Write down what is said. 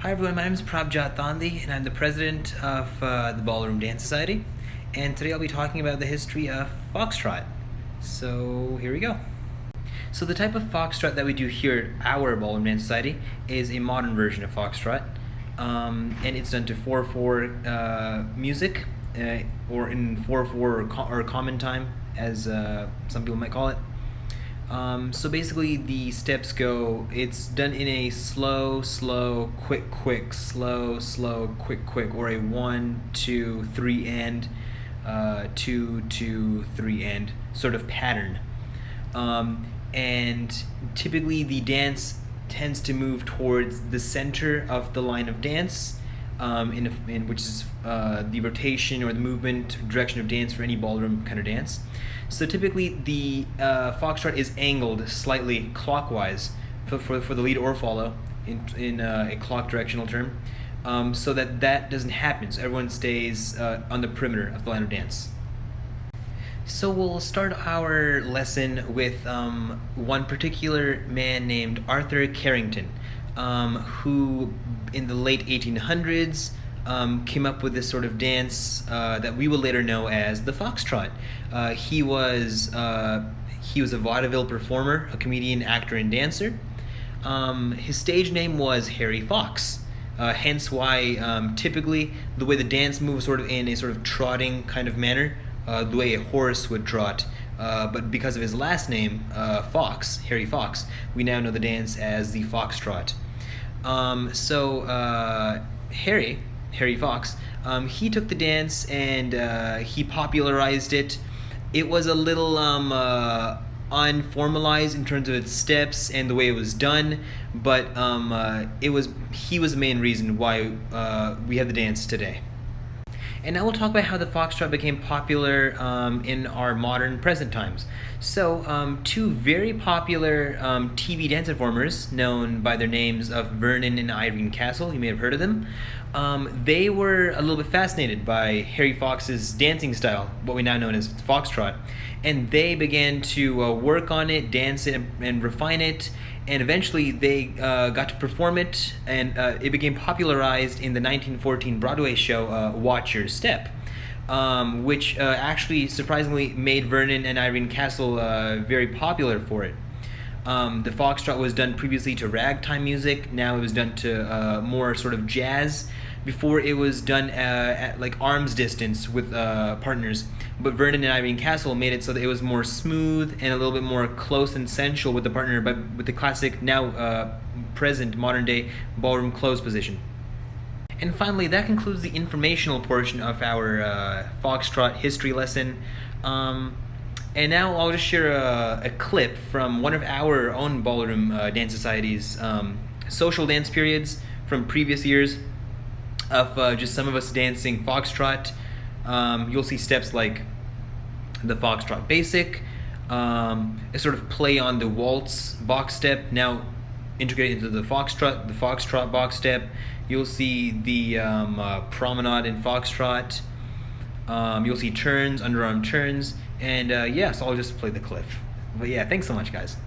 Hi everyone, my name is Prabjot Thandi and I'm the president of the Ballroom Dance Society. And today I'll be talking about the history of Foxtrot. So here we go. So the type of Foxtrot that we do here at our Ballroom Dance Society is a modern version of Foxtrot. And it's done to 4/4 music, or in 4/4 or common time, as some people might call it. So basically the steps go, it's done in a slow, slow, quick, quick, slow, slow, quick, quick, or a 1, 2, 3 and 2, 2, 3 and sort of pattern. And typically the dance tends to move towards the center of the line of dance, in which is the rotation or the movement direction of dance for any ballroom kind of dance. So typically the foxtrot is angled slightly clockwise for the lead or follow in a clock directional term, so that doesn't happen. So everyone stays on the perimeter of the line of dance. So we'll start our lesson with one particular man named Arthur Carrington, who in the late 1800s came up with this sort of dance that we will later know as the Foxtrot. He was a vaudeville performer, a comedian, actor, and dancer. His stage name was Harry Fox. Hence why typically the way the dance moves sort of in a sort of trotting kind of manner, the way a horse would trot. But because of his last name, Fox, Harry Fox, we now know the dance as the Foxtrot. Harry Fox, he took the dance and he popularized it. It was a little unformalized in terms of its steps and the way it was done, but he was the main reason why we have the dance today. And now we'll talk about how the Foxtrot became popular in our modern present times. So, two very popular TV dance performers, known by their names of Vernon and Irene Castle, you may have heard of them. They were a little bit fascinated by Harry Fox's dancing style, what we now know as Foxtrot, and they began to work on it, dance it, and refine it. And eventually they got to perform it, and it became popularized in the 1914 Broadway show Watch Your Step, which actually surprisingly made Vernon and Irene Castle very popular for it. The Foxtrot was done previously to ragtime music. Now it was done to more sort of jazz. Before it was done at like arm's distance with partners, but Vernon and Irene Castle made it so that it was more smooth and a little bit more close and sensual with the partner, but with the classic now present modern day ballroom close position. And finally, that concludes the informational portion of our Foxtrot history lesson. And now I'll just share a clip from one of our own Ballroom Dance Society's social dance periods from previous years of just some of us dancing Foxtrot. You'll see steps like the Foxtrot Basic, a sort of play on the waltz box step, now integrated into the Foxtrot box step. You'll see the promenade in Foxtrot. You'll see turns, underarm turns, and so I'll just play the clip. But yeah, thanks so much, guys.